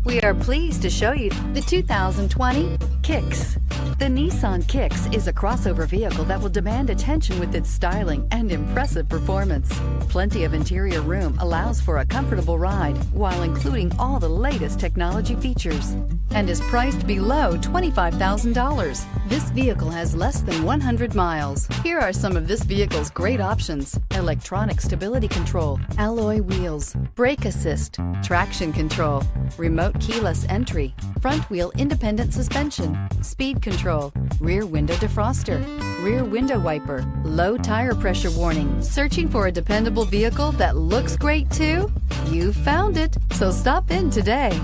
We are pleased to show you the 2020 Kicks. The Nissan Kicks is a crossover vehicle that will demand attention with its styling and impressive performance. Plenty of interior room allows for a comfortable ride while including all the latest technology features and is priced below $25,000. This vehicle has less than 100 miles. Here are some of this vehicle's great options: electronic stability control, alloy wheels, brake assist, traction control, remote keyless entry, front wheel independent suspension, speed control, rear window defroster, rear window wiper, low tire pressure warning. Searching for a dependable vehicle that looks great too? You found it, so stop in today.